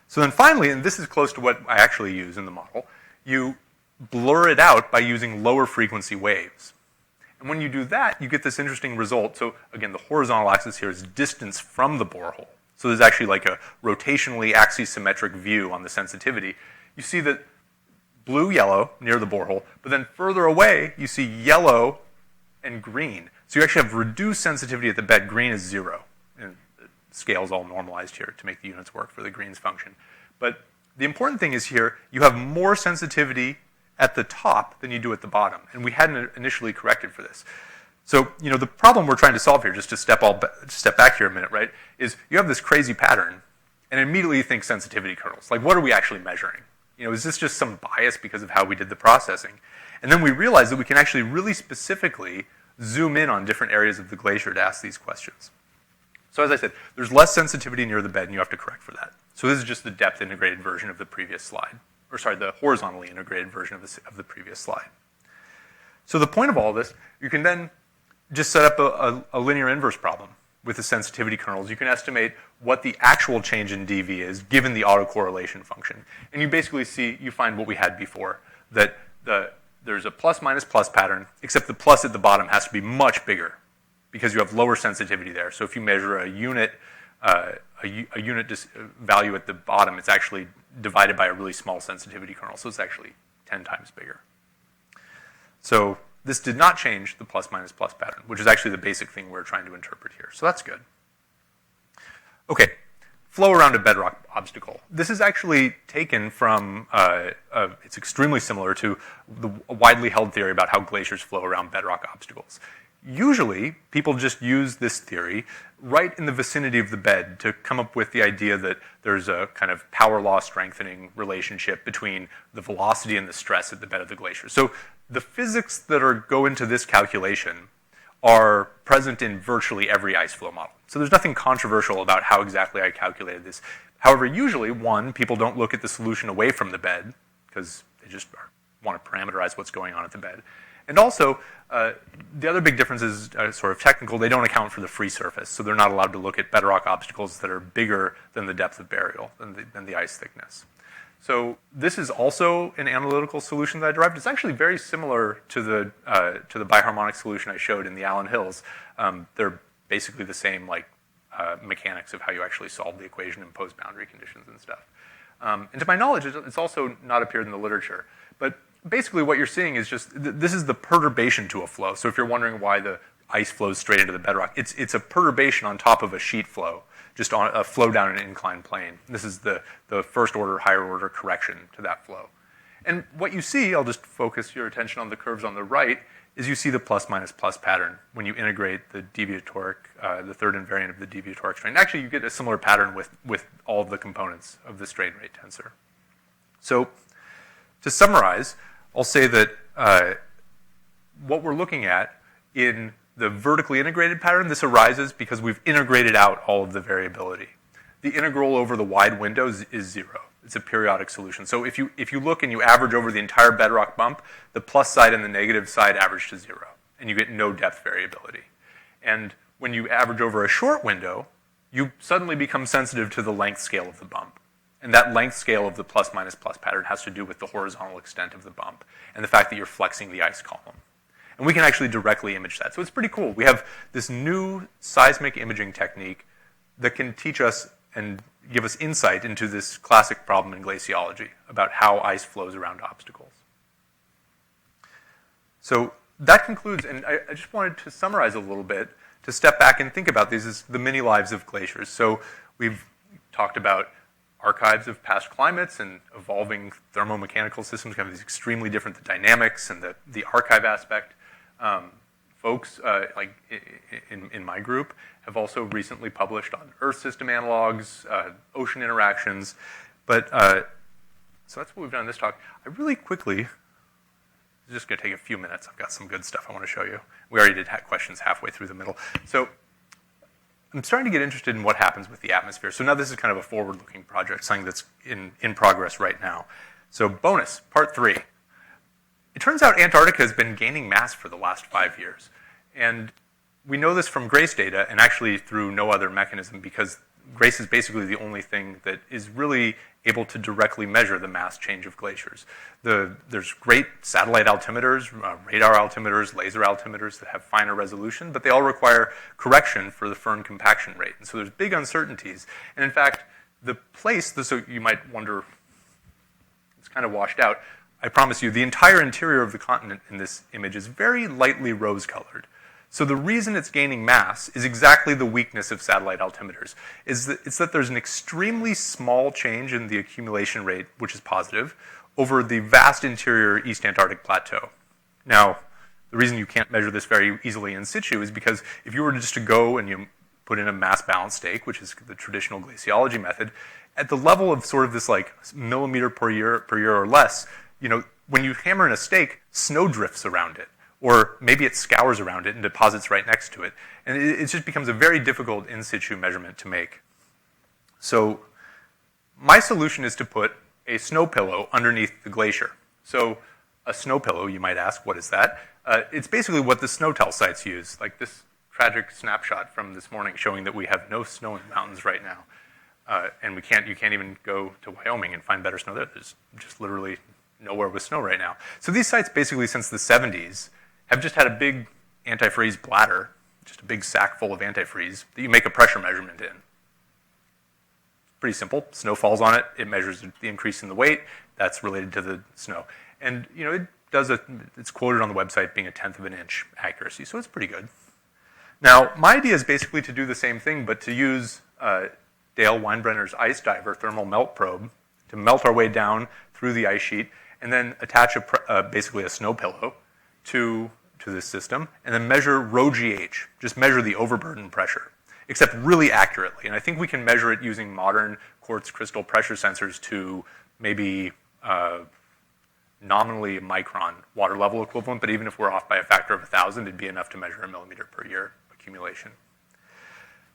So then finally, and this is close to what I actually use in the model, you blur it out by using lower frequency waves. And when you do that, you get this interesting result. So again, the horizontal axis here is distance from the borehole. So there's actually like a rotationally axisymmetric view on the sensitivity. You see that blue-yellow near the borehole, but then further away, you see yellow and green. So you actually have reduced sensitivity at the bed. Green is 0. And the scale's all normalized here to make the units work for the green's function. But the important thing is here, you have more sensitivity at the top than you do at the bottom. And we hadn't initially corrected for this. So, you know, the problem we're trying to solve here, just to step back here a minute, right, is you have this crazy pattern, and immediately you think sensitivity kernels. Like, what are we actually measuring? You know, is this just some bias because of how we did the processing? And then we realized that we can actually really specifically zoom in on different areas of the glacier to ask these questions. So as I said, there's less sensitivity near the bed, and you have to correct for that. So this is just the depth integrated version of the previous slide. Or sorry, the horizontally integrated version of the previous slide. So the point of all this, you can then just set up a linear inverse problem with the sensitivity kernels. You can estimate what the actual change in dV is given the autocorrelation function. And you basically you find what we had before, that there's a plus minus plus pattern, except the plus at the bottom has to be much bigger because you have lower sensitivity there. So if you measure a unit value at the bottom, it's actually divided by a really small sensitivity kernel. So it's actually 10 times bigger. So this did not change the plus minus plus pattern, which is actually the basic thing we're trying to interpret here. So that's good. Okay, flow around a bedrock obstacle. This is actually taken from, it's extremely similar to the widely held theory about how glaciers flow around bedrock obstacles. Usually, people just use this theory right in the vicinity of the bed to come up with the idea that there's a kind of power law strengthening relationship between the velocity and the stress at the bed of the glacier. So the physics that go into this calculation are present in virtually every ice flow model. So there's nothing controversial about how exactly I calculated this. However, usually, people don't look at the solution away from the bed because they just want to parameterize what's going on at the bed. And also, the other big difference is sort of technical. They don't account for the free surface, so they're not allowed to look at bedrock obstacles that are bigger than the depth of burial, than the ice thickness. So this is also an analytical solution that I derived. It's actually very similar to the biharmonic solution I showed in the Allen Hills. They're basically the same mechanics of how you actually solve the equation, impose boundary conditions and stuff. And to my knowledge, it's also not appeared in the literature. But basically what you're seeing is just, this is the perturbation to a flow. So if you're wondering why the ice flows straight into the bedrock, it's a perturbation on top of a sheet flow, just on a flow down an inclined plane. This is the first order, higher order correction to that flow. And what you see, I'll just focus your attention on the curves on the right, is you see the plus minus plus pattern when you integrate the deviatoric, the third invariant of the deviatoric strain. Actually, you get a similar pattern with all of the components of the strain rate tensor. So to summarize, I'll say that what we're looking at in the vertically integrated pattern, this arises because we've integrated out all of the variability. The integral over the wide windows is 0. It's a periodic solution. So if you look and you average over the entire bedrock bump, the plus side and the negative side average to 0, and you get no depth variability. And when you average over a short window, you suddenly become sensitive to the length scale of the bump. And that length scale of the plus minus plus pattern has to do with the horizontal extent of the bump and the fact that you're flexing the ice column. And we can actually directly image that. So it's pretty cool. We have this new seismic imaging technique that can teach us and give us insight into this classic problem in glaciology about how ice flows around obstacles. So that concludes, and I just wanted to summarize a little bit, to step back and think about these as the mini lives of glaciers. So we've talked about archives of past climates and evolving thermomechanical systems, kind of these extremely different dynamics and the archive aspect. Folks like in my group have also recently published on Earth system analogs, ocean interactions. But so that's what we've done in this talk. I really quickly, it's just going to take a few minutes. I've got some good stuff I want to show you. We already did questions halfway through the middle. So I'm starting to get interested in what happens with the atmosphere. So now this is kind of a forward-looking project, something that's in progress right now. So bonus, part 3. It turns out Antarctica has been gaining mass for the last 5 years. And we know this from GRACE data, and actually through no other mechanism, because GRACE is basically the only thing that is really able to directly measure the mass change of glaciers. There's great satellite altimeters, radar altimeters, laser altimeters that have finer resolution, but they all require correction for the firn compaction rate. And so there's big uncertainties. And in fact, the place, so you might wonder, it's kind of washed out. I promise you, the entire interior of the continent in this image is very lightly rose-colored. So the reason it's gaining mass is exactly the weakness of satellite altimeters. It's that there's an extremely small change in the accumulation rate, which is positive, over the vast interior East Antarctic plateau. Now, the reason you can't measure this very easily in situ is because if you were just to go and you put in a mass balance stake, which is the traditional glaciology method, at the level of sort of this like millimeter per year or less, when you hammer in a stake, snow drifts around it. Or maybe it scours around it and deposits right next to it. And it just becomes a very difficult in situ measurement to make. So my solution is to put a snow pillow underneath the glacier. So a snow pillow, you might ask, what is that? It's basically what the SNOWTEL sites use, like this tragic snapshot from this morning showing that we have no snow in the mountains right now. And you can't even go to Wyoming and find better snow there. There's just literally nowhere with snow right now. So these sites basically since the 70s have just had a big antifreeze bladder, just a big sack full of antifreeze that you make a pressure measurement in. Pretty simple. Snow falls on it. It measures the increase in the weight. That's related to the snow. And it's quoted on the website being 1/10 of an inch accuracy, so it's pretty good. Now, my idea is basically to do the same thing, but to use Dale Weinbrenner's ice diver thermal melt probe to melt our way down through the ice sheet, and then attach basically a snow pillow to this system, and then measure rho GH, just measure the overburden pressure, except really accurately. And I think we can measure it using modern quartz crystal pressure sensors to maybe nominally a micron water level equivalent, but even if we're off by a factor of 1,000, it'd be enough to measure a millimeter per year accumulation.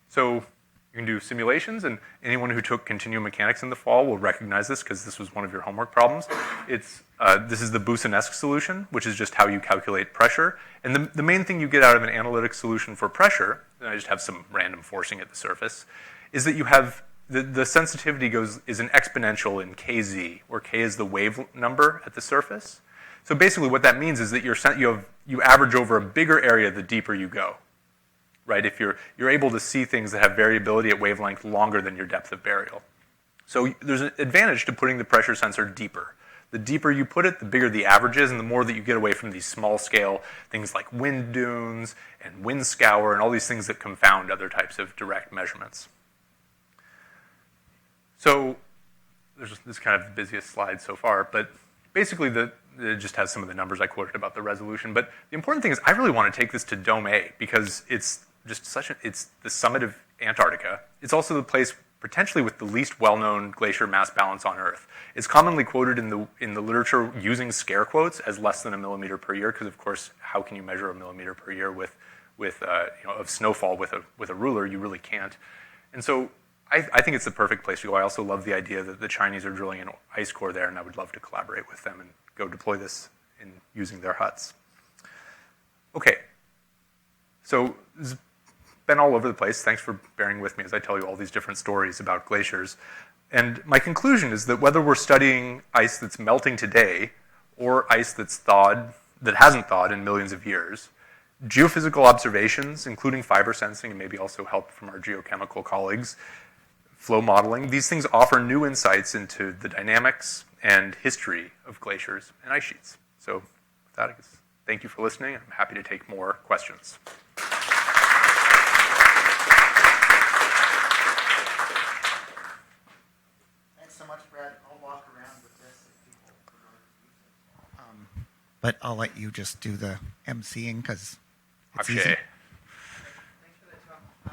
So you can do simulations, and anyone who took continuum mechanics in the fall will recognize this because this was one of your homework problems. This is the Boussinesq solution, which is just how you calculate pressure. And the main thing you get out of an analytic solution for pressure, and I just have some random forcing at the surface, is that you have the sensitivity is an exponential in kz, where k is the wave number at the surface. So basically what that means is that you average over a bigger area the deeper you go. Right, if you're able to see things that have variability at wavelength longer than your depth of burial. So there's an advantage to putting the pressure sensor deeper. The deeper you put it, the bigger the average is, and the more that you get away from these small scale things like wind dunes and wind scour and all these things that confound other types of direct measurements. So this is kind of the busiest slide so far, but basically it just has some of the numbers I quoted about the resolution. But the important thing is I really want to take this to Dome A because it's just it's the summit of Antarctica. It's also the place potentially with the least well-known glacier mass balance on Earth. It's commonly quoted in the literature using scare quotes as less than a millimeter per year, because of course, how can you measure a millimeter per year with of snowfall with a ruler? You really can't. And so I think it's the perfect place to go. I also love the idea that the Chinese are drilling an ice core there, and I would love to collaborate with them and go deploy this in using their huts. Okay, so this has been all over the place. Thanks for bearing with me as I tell you all these different stories about glaciers. And my conclusion is that whether we're studying ice that's melting today or ice that hasn't thawed in millions of years, geophysical observations, including fiber sensing and maybe also help from our geochemical colleagues, flow modeling, these things offer new insights into the dynamics and history of glaciers and ice sheets. So with that, I guess, thank you for listening. I'm happy to take more questions.
Thanks so much, Brad. I'll walk around with this if people would like to use it. But I'll let you just do the emceeing because it's easy.
Okay.
Thanks for that talk. I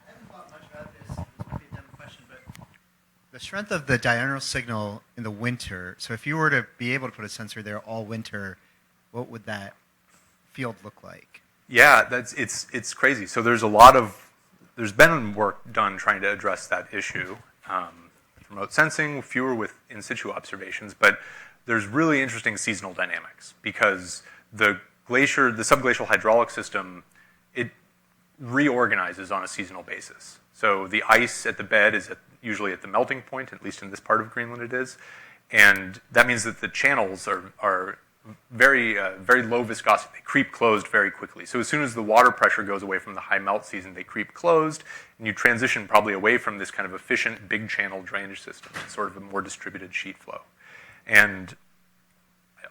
haven't thought much about this. This might be a dumb question, but the strength of the diurnal signal in the winter. So if you were to be able to put a sensor there all winter, what would that field look like?
Yeah, it's crazy. So there's been work done trying to address that issue. Remote sensing, fewer with in situ observations, but there's really interesting seasonal dynamics because the subglacial hydraulic system, it reorganizes on a seasonal basis. So the ice at the bed is usually at the melting point, at least in this part of Greenland it is, and that means that the channels are very low viscosity. They creep closed very quickly. So as soon as the water pressure goes away from the high melt season, they creep closed, and you transition probably away from this kind of efficient big channel drainage system to sort of a more distributed sheet flow. And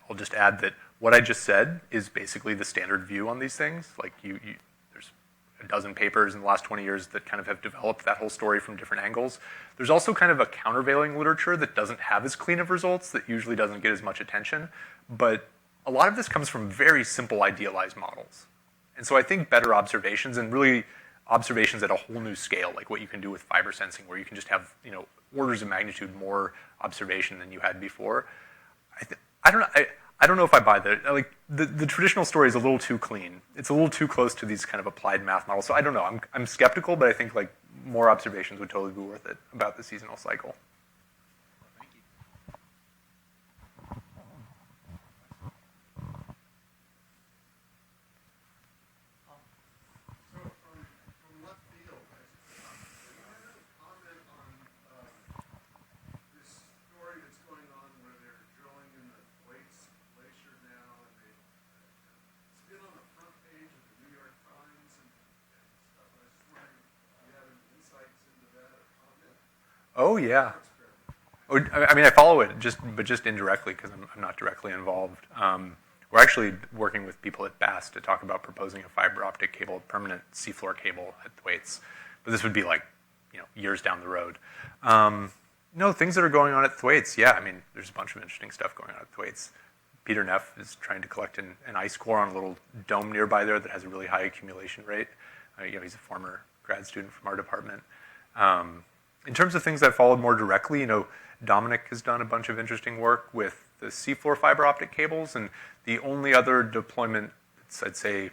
I'll just add that what I just said is basically the standard view on these things. Like there's a dozen papers in the last 20 years that kind of have developed that whole story from different angles. There's also kind of a countervailing literature that doesn't have as clean of results, that usually doesn't get as much attention. But a lot of this comes from very simple idealized models. And so I think better observations, and really observations at a whole new scale, like what you can do with fiber sensing, where you can just have orders of magnitude more observation than you had before. I don't know if I buy that. Like the traditional story is a little too clean. It's a little too close to these kind of applied math models. So I don't know. I'm skeptical, but I think like more observations would totally be worth it about the seasonal cycle.
Thank you.
So from left field, I have a comment on this story that's going on where they're drilling in the Thwaites Glacier now, and it's been on the front page of the New York Times and stuff. I was just wondering if you have any insights into that or comment.
Oh yeah. I mean, I follow it, but just indirectly because I'm not directly involved. We're actually working with people at BAST to talk about proposing a fiber optic cable, permanent seafloor cable at Thwaites. But this would be like, years down the road. No, things that are going on at Thwaites, yeah. I mean, there's a bunch of interesting stuff going on at Thwaites. Peter Neff is trying to collect an ice core on a little dome nearby there that has a really high accumulation rate. He's a former grad student from our department. In terms of things that followed more directly, Dominic has done a bunch of interesting work with the seafloor fiber optic cables, and the only other deployment that's, I'd say,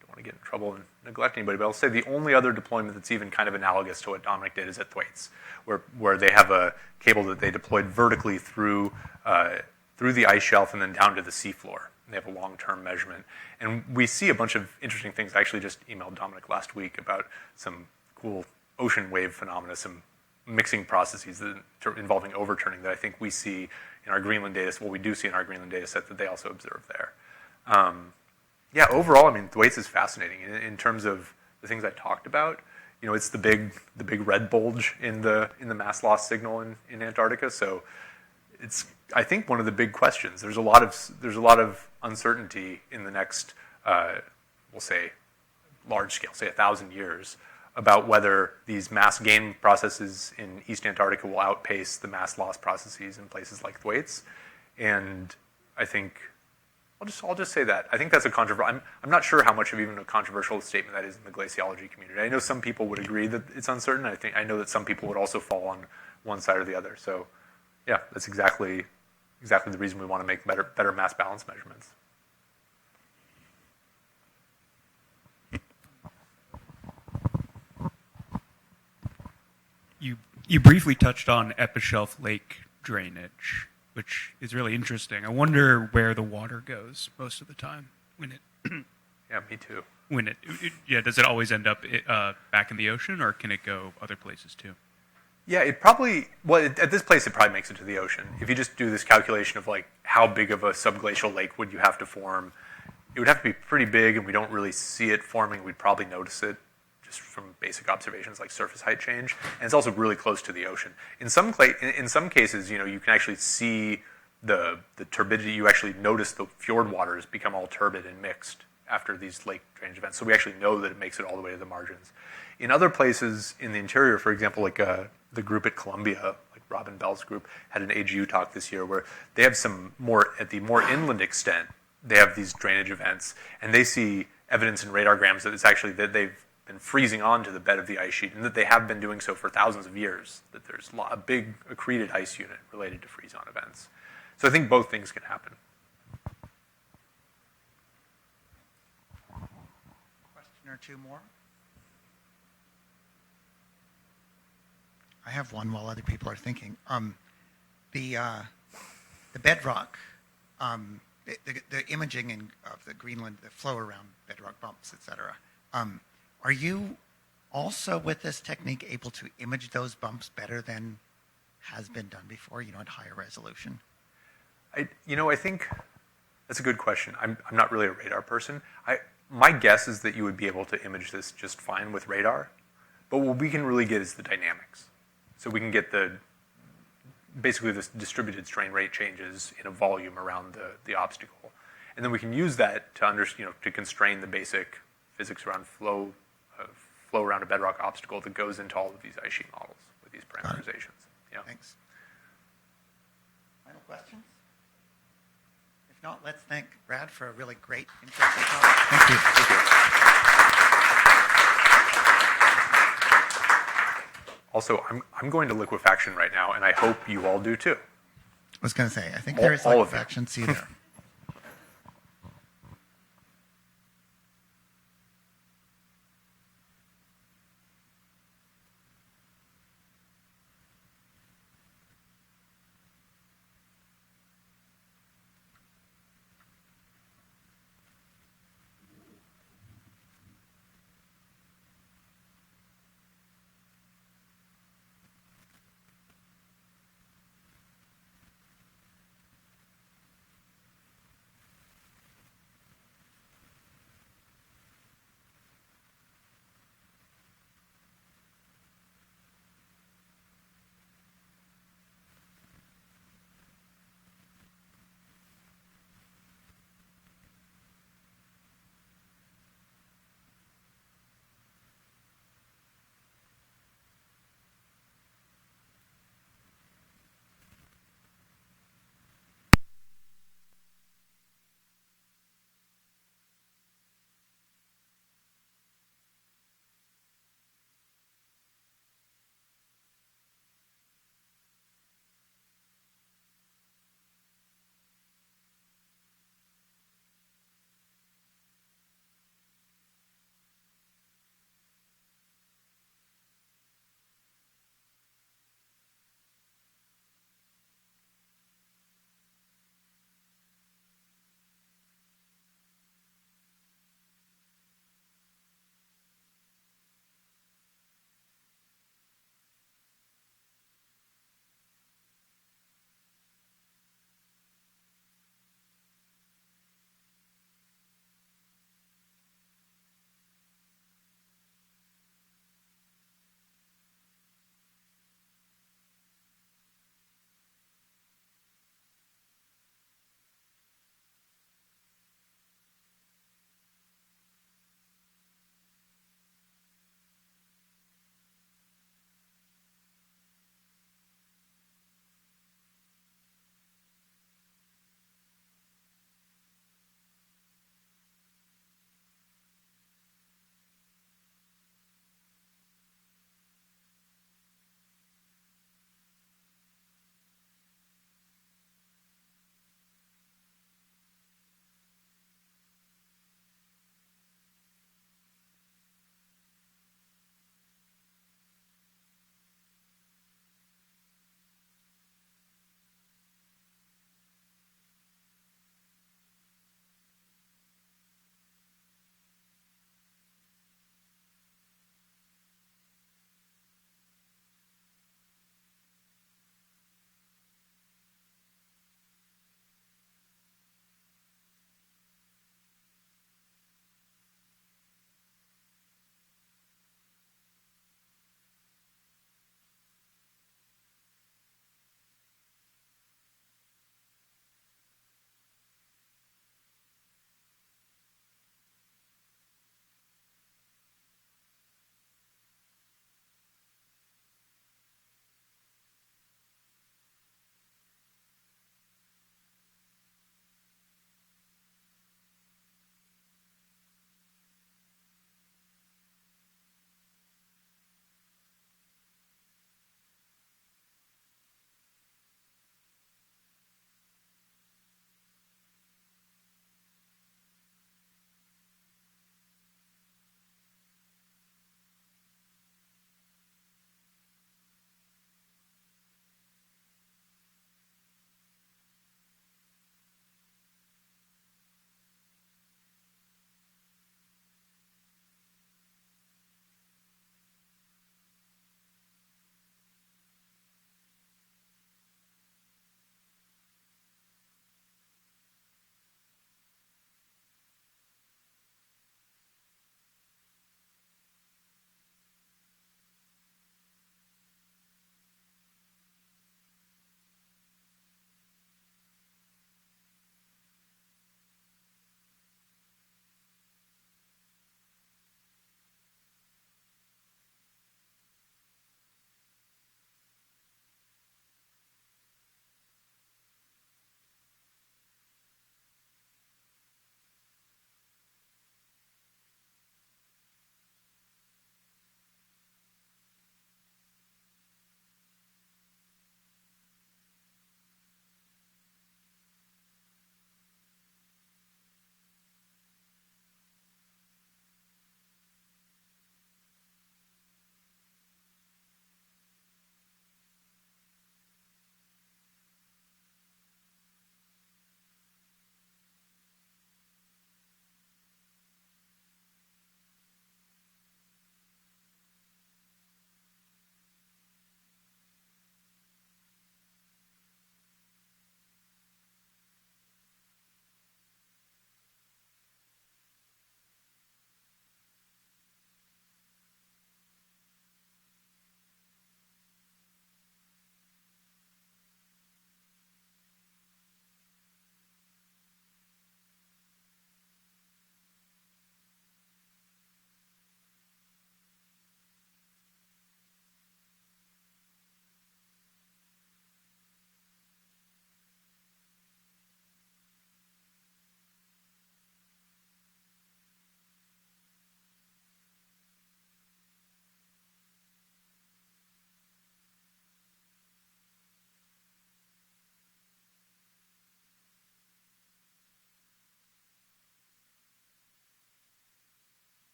don't want to get in trouble and neglect anybody, but I'll say the only other deployment that's even kind of analogous to what Dominic did is at Thwaites, where they have a cable that they deployed vertically through the ice shelf and then down to the seafloor. They have a long-term measurement. And we see a bunch of interesting things. I actually just emailed Dominic last week about some cool ocean wave phenomena, some mixing processes involving overturning that I think we see in our Greenland data set, what we do see in our Greenland data set that they also observe there. Overall, I mean, Thwaites is fascinating in terms of the things I talked about. It's the big red bulge in the mass loss signal in Antarctica. So it's, I think, one of the big questions. There's a lot of uncertainty in the next, we'll say, large scale, say 1,000 years, about whether these mass gain processes in East Antarctica will outpace the mass loss processes in places like Thwaites. And I think I'll just say that. I think that's a controversial. I'm not sure how much of even a controversial statement that is in the glaciology community. I know some people would agree that it's uncertain. I know that some people would also fall on one side or the other. So, yeah, that's exactly the reason we want to make better mass balance measurements.
You briefly touched on epishelf lake drainage, which is really interesting. I wonder where the water goes most of the time when it.
Yeah, me too.
Does it always end up back in the ocean, or can it go other places too?
Yeah, at this place it probably makes it to the ocean. If you just do this calculation of like how big of a subglacial lake would you have to form, it would have to be pretty big, and we don't really see it forming. We'd probably notice it just from basic observations like surface height change, and it's also really close to the ocean. In some cases, you can actually see the turbidity. You actually notice the fjord waters become all turbid and mixed after these lake drainage events. So we actually know that it makes it all the way to the margins. In other places in the interior, for example, like the group at Columbia, like Robin Bell's group, had an AGU talk this year where they have at the more inland extent, they have these drainage events, and they see evidence in radargrams that it's actually that they've been freezing onto the bed of the ice sheet, and that they have been doing so for thousands of years, that there's a big accreted ice unit related to freeze-on events. So I think both things can happen.
Question or two more? I have one while other people are thinking. The bedrock, the imaging of the Greenland, the flow around bedrock bumps, et cetera. Are you also, with this technique, able to image those bumps better than has been done before, at higher resolution?
I think that's a good question. I'm not really a radar person. My guess is that you would be able to image this just fine with radar, but what we can really get is the dynamics. So we can get basically the distributed strain rate changes in a volume around the obstacle, and then we can use that to constrain the basic physics around flow around a bedrock obstacle that goes into all of these ice sheet models with these parameterizations. Yeah.
Thanks. Final questions? If not, let's thank Brad for a really great, interesting talk. Thank you.
Thank you. Also, I'm going to liquefaction right now, and I hope you all do too.
I was going to say, I think
All
there is
of you.
liquefaction. See you there.